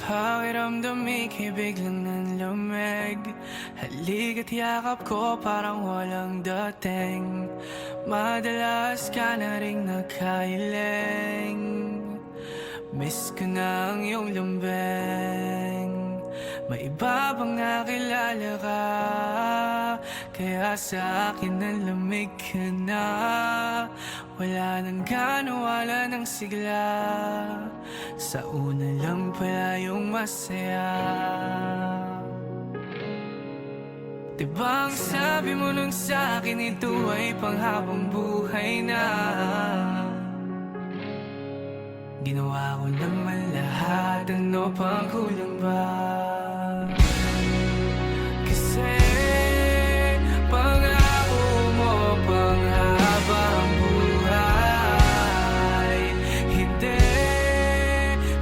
Pakiramdam ika'y biglang nanlamig. Halika't yakap ko parang walang dating. Madalas ka na ring nakahiling. Miss ko na ang iyong lambing. May iba bang nakilala ka? Kaya sa akin nalamig ka na. Wala nang gana, wala nang sigla. Sa una lang pala yung masaya. Diba ang sabi mo nung sa'kin ito ay panghabang buhay na? Ginawa ko naman lahat, ano pang kulang ba? Kasi pangako mo panghabang buhay. Hindi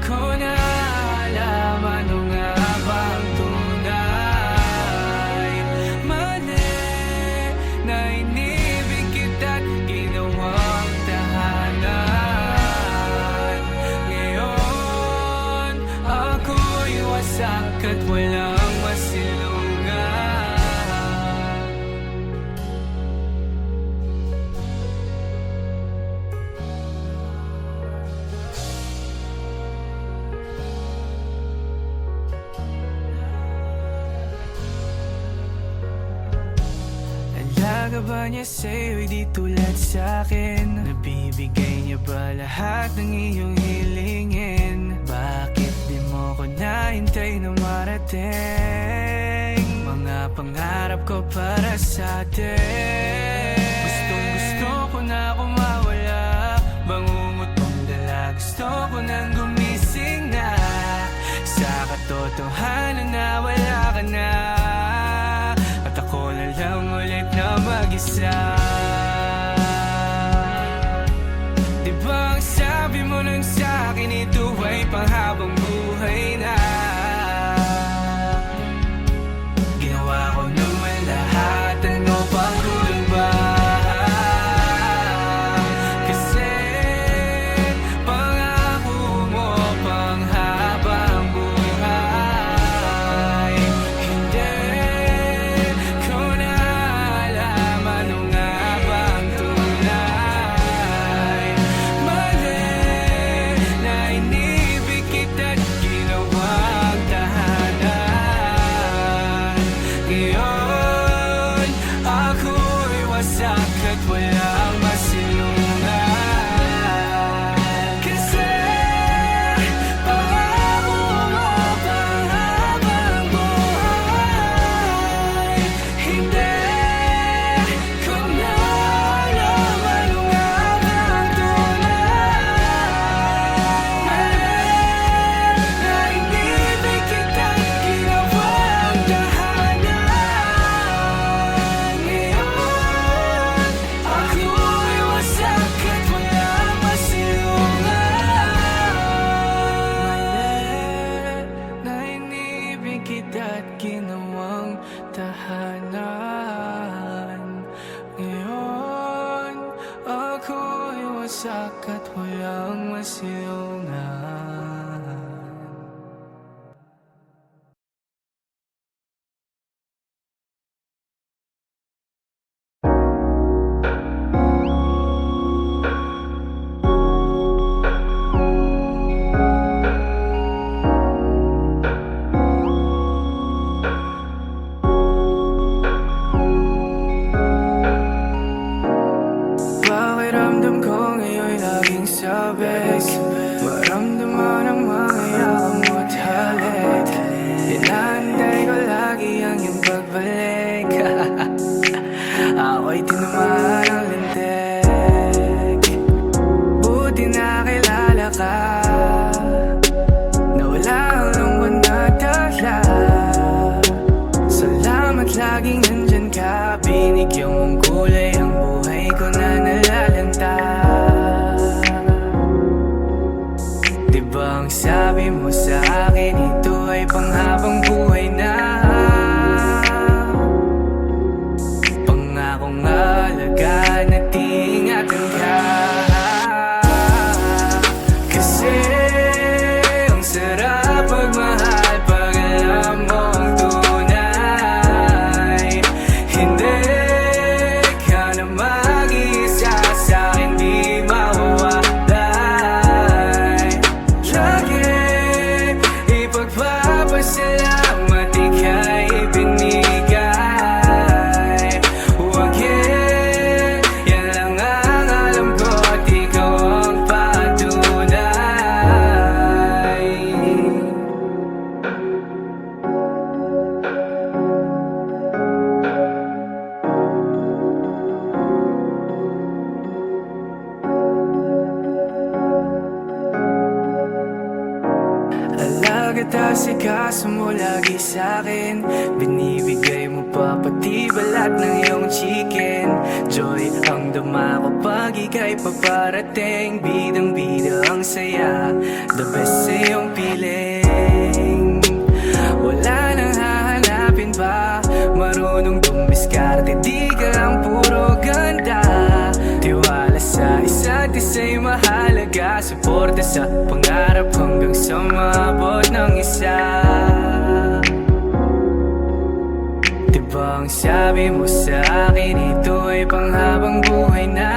ko na alam ano nga bang tunay. Mali na inibig kita't ginawang tahanan. Ngayon ako'y wasak at walang masilungan. Alaga ba niya sa'yo'y di tulad sa'kin? Nabibigay niya ba lahat ng iyong hilingin? Bakit di mo ko nahintay na marating? Mga pangarap ko para sa'tin. Gustong gusto ko na kumawala. Bangungot mong dala, gusto ko nang gumising na. Sa katotohanan na wala ka na. At ako na lang ulit na mag-isa. Diba ang sabi mo nung sa'kin ito ay panghabang buhay na? Ginawa ko naman lahat, ano pang kulang ba? Kasi pangako mo panghabang buhay. Hindi ko na alam ano nga bang tunay. Mali na inibig kita't ginawang tahanan. Ngayon ako'y wasak at walang masilungan. Kasi pangako mo panghabang buhay. Hindi ko na alam ano nga bang tunay. Mali na inibig kita't ginawang tahanan. Ngayon ako'y wasak at walang masilungan. Mali na inibig kita't ginawang tahanan. Ngayon ako'y wasak at walang masilungan. Pakiramdam ko ngayon'y laging sabik. Maramdaman ang mga yakang mo't halik. Inaantay ko lagi ang iyong pagbalik. Ako'y tinamaan ng lintik. Buti nakilala ka. Nawala ang lungkot na dala. Salamat laging nandyan ka. Binigyan mong kulay ang buhay ko na nalalanta. Diba ang sabi mo sa akin ito ay panghabang buhay na? Pangakong alagaan at ingatan ka. Kasi ang sarap pagmahal. pag-atasikaso mo lagi sa'kin. Binibigay mo pa pati balat ng iyong chicken. Joy ang dama ko pag ika'y paparating. Bidang-bida ang saya, the best sa iyong piling. Wala nang hahanapin pa, marunong dumiskarte, di ka lang puro ganda. Tiwala sa isa't isa'y mahalaga, suporta sa pangarap hanggang sa maabot ng isa. Diba ang sabi mo sa akin, ito ay panghabang buhay na.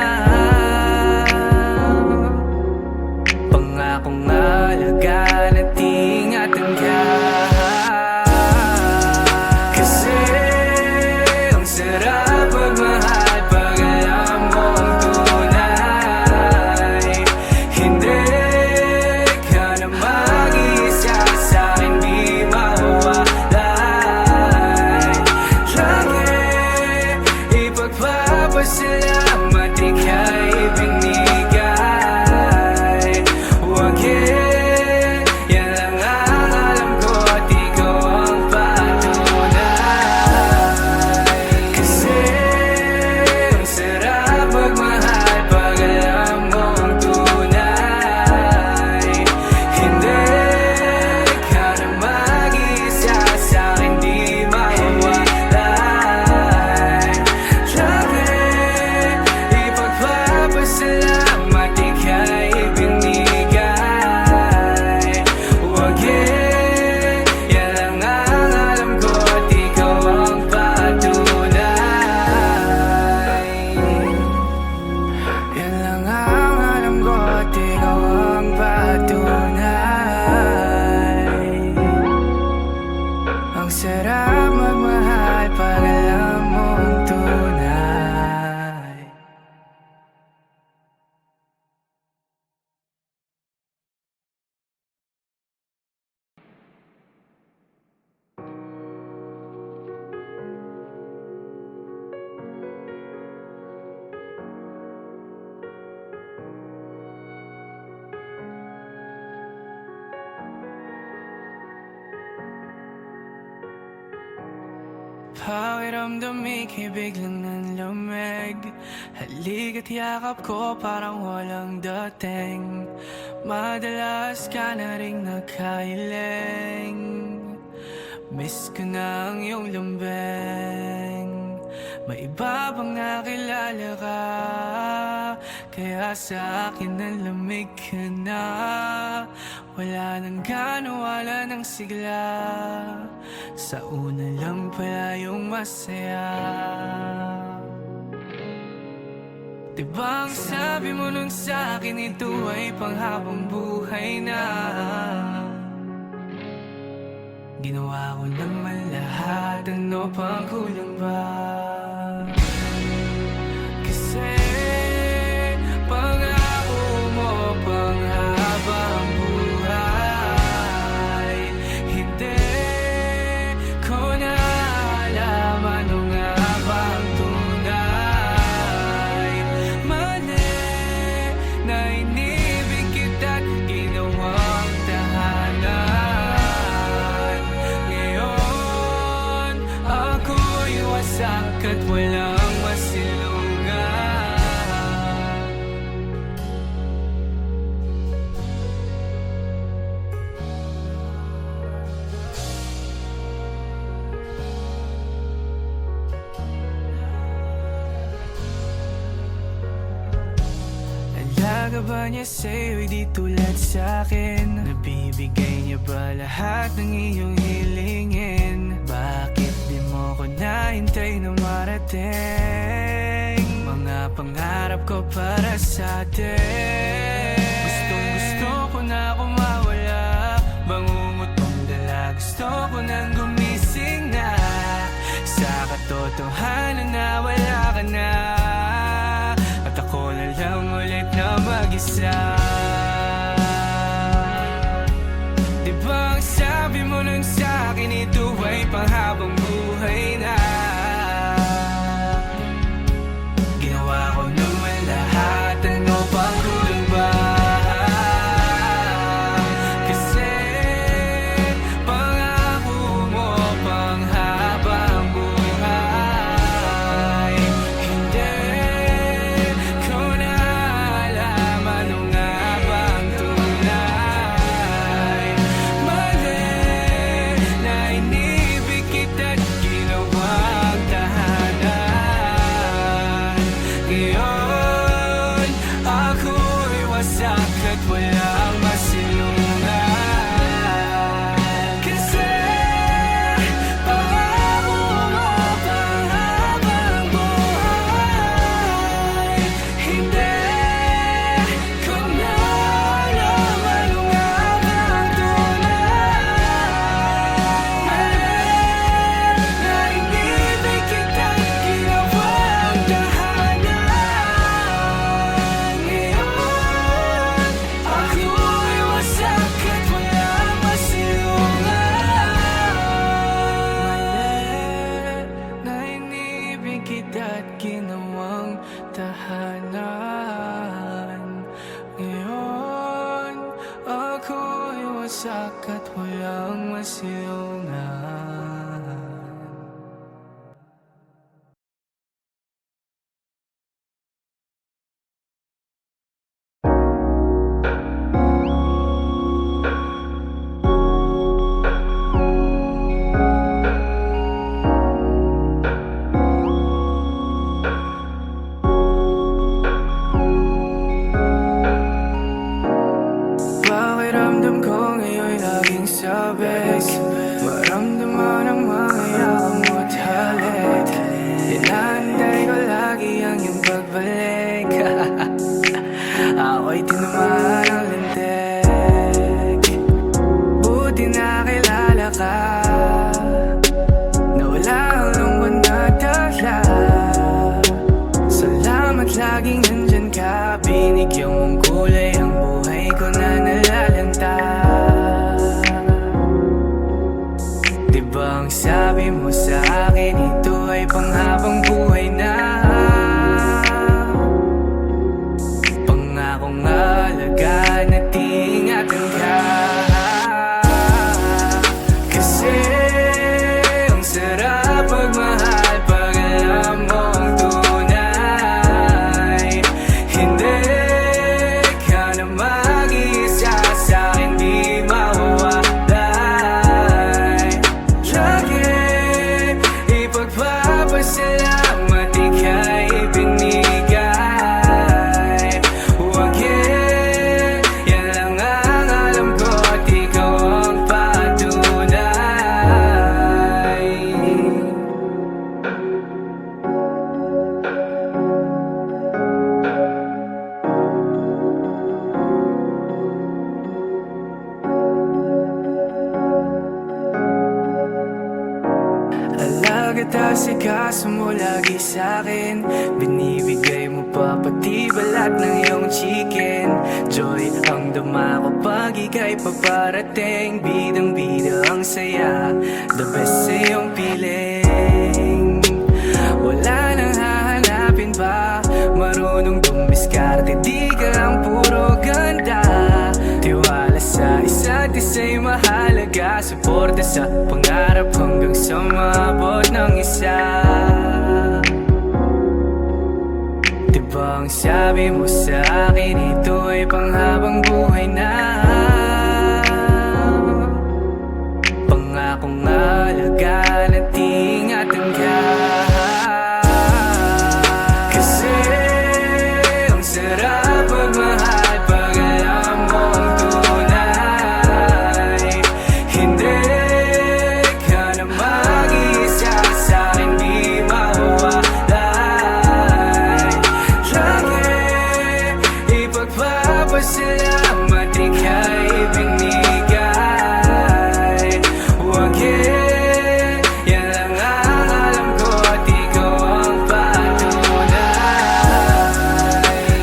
Pangakong alagaan at ingatan ka. Kasi ang sarap magmahal pag alam mo ang tunay. Hindi ka na mag-iisa sa'kin, di mawawalay. Lagi ipagpapasalamat ika'y binigay. Huwag yan lang ang alam ko at ikaw ang patunay. Kasi ang sarap magmahal pag alam mo ang tunay. Hindi ka na mag-iisa sa'kin, di mawawalay. Lagi ipagpapasalamat ika'y binigay. Huwag yan lang ang alam ko at ikaw ang patunay. Yan lang ang alam ko at ikaw ang patunay. Ang sarap magmahal pag alam mo ang tunay. Pakiramdam ika'y biglang nanlamig. Halik at yakap ko parang walang dating. Madalas ka na rin nakahiling. Miss ko na ang iyong lambing. May iba bang nakilala ka? Kaya sa akin nalamig ka na. Wala nang gana, wala nang sigla. Sa una lang pala yung masaya. Diba ang sabi mo nun sa'kin, ito ay panghabang buhay na. Ginawa ko naman lahat, ano pang kulang ba? Kasi pangako mo panghabang buhay. Hindi ko na alam ano nga bang tunay. Mali na inibig kita't ginawang tahanan. Ngayon ako'y wasak at walang masilungan. Alaga ba niya sa'yo, di tulad sa'kin? Nabibigay niya ba lahat ng iyong hilingin? Bakit di mo ko nahintay na marating? Mga pangarap ko para sa'tin. Gustong gusto ko na kumawala, bangungot mong dala. Gusto ko nang gumising na sa katotohanan na wala ka na. At ako na lang ulit na mag-isa. Diba ang sabi mo nun sa'kin, ito ay panghabang buhay na. Ginawa ko naman lahat, ano pang kulang ba? Kasi bagsak at walang masilungan. Pakiramdam ko ngayon'y laging sabik, maramdaman ang mga yakap mo't halik. Inaantay ko lagi ang iyong pagbalik. Ako'y tinamaan ng lintik. Buti na kilala ka, na wala ang lungkot na dala. Salamat laging nandyan ka, binigyan mong kulay ang buhay ko na nalalanta. Diba ang sabi mo sa akin, ito ay panghabang buhay na. Pangakong alagaan at ingatan ka. Kasi ang sarap magmahal pag alam mo ang tunay. Hindi ka na mag-iisa sa'kin, di mawawalay. Lagi ipagpapasalamat ika'y binigay. Huwag yan lang ang alam ko at ikaw ang patunay. Alagat asikaso mo lagi sa'kin, binibigay mo pa pati balat ng iyong chicken. Joy ang dama ko pag ika'y paparating, bidang bida ang saya, the best sa iyong piling. Wala nang hahanapin pa, marunong dumiskarte, di ka lang puro ganda. Tiwala sa isa't isa'y mahalaga, suporta sa pangarap hanggang sa maabot ng isa. Diba ang sabi mo sa akin, ito ay panghabang buhay na. Pangakong alagaan at ingatan ka. Kasi ang sarap magmahal pag alam mo ang tunay. Hindi ka na mag-iisa sa'kin, di mawawalay. Lagi ipagpapasalamat ika'y binigay. Huwag yan lang ang alam ko at ikaw ang patunay.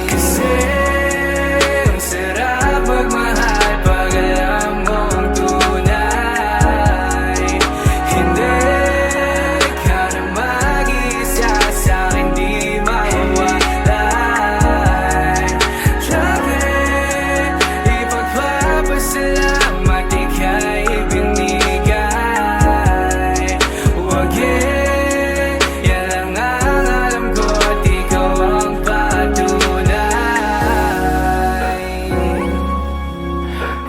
Kasi ang sarap magmahal pag alam mo ang tunay. Hindi ka na mag-iisa sa'kin, di mawawalay. Lagi ipagpapasalamat ika'y binigay. Huwag yan lang ang alam ko at ikaw ang patunay.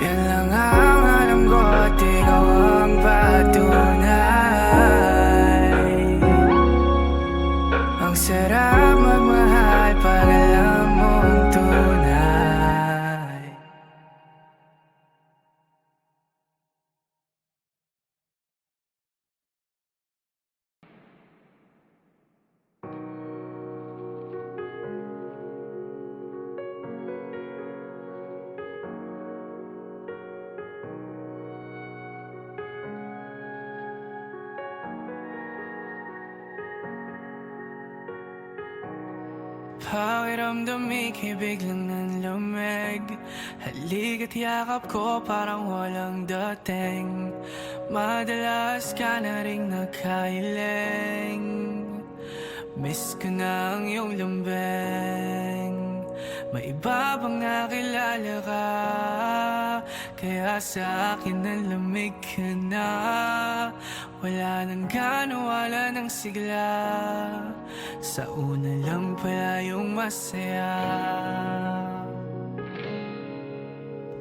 Yan lang ang alam ko at ikaw ang patunay. Ang sarap magmahal pag alam mo ang tunay. Pakiramdam ika'y biglang nanlamig, halik at yakap ko parang walang dating. Madalas ka na rin nakahiling, miss ko na ang iyong lambing. May iba bang nakilala ka Kaya sa akin ang lamig ka na. Wala nang gana, wala nang sigla. Sa una lang pala yung masaya.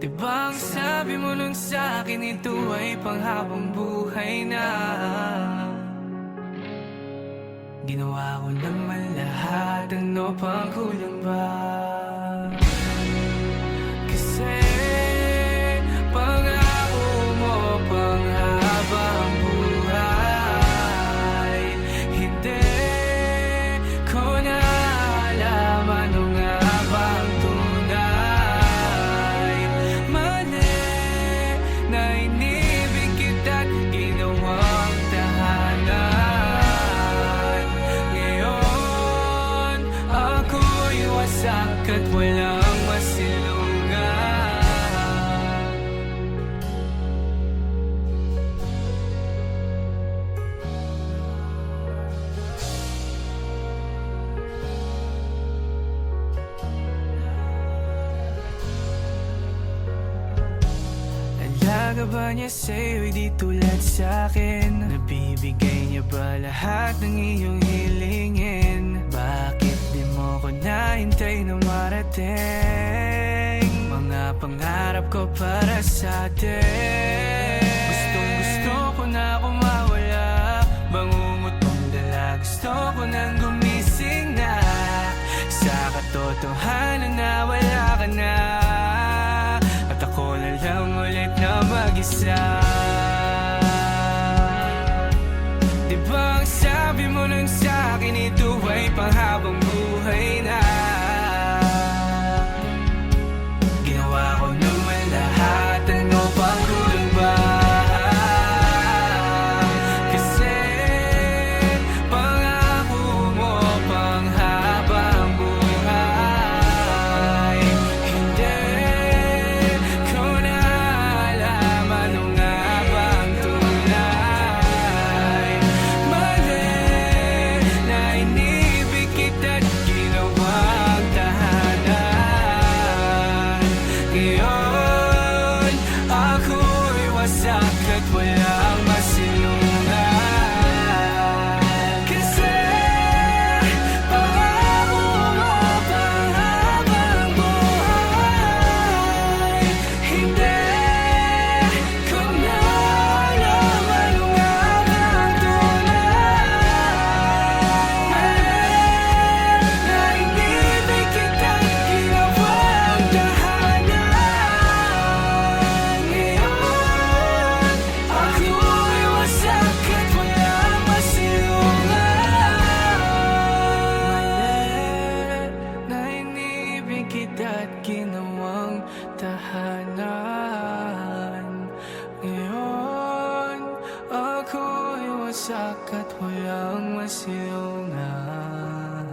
Diba ang sabi mo nung sa'kin, ito ay panghabang buhay na. Ginawa ko naman lahat, ano pang kulang ba? Kasi pangako mo panghabang buhay. Hindi ko na alam ano nga bang tunay. Mali na inibig kita't ginawang tahanan. Ngayon ako'y wasak at walang masilungan. Alaga ba niya sa'yo, di tulad sa'kin? Nabibigay niya ba lahat ng iyong hilingin? Bakit di mo ko nahintay na marating? Mga pangarap ko para sa'tin. Gustong gusto ko na kumawala. Bangungot mong dala, gusto ko nang gumising na. Sa katotohanan na wala ka na. At ako na lang ulit na mag-isa. Diba ang sabi mo nung sa'kin, ito ay panghabang buhay na. Ginawa ko naman lahat, ano pang kulang ba? Kasi pangako mo panghabang buhay. Hindi ko na alam ano nga bang tunay. Mali na inibig kita't ginawang tahanan. Ngayon ako'y wasak at walang masilungan. Kasi pangako mo panghabang buhay. Hindi ko na alam ano nga bang tunay. Mali na inibig kita't ginawang tahanan. Ngayon ako'y wasak at walang masilungan. Mali na inibig kita't ginawang tahanan. Ngayon ako'y wasak at walang masilungan.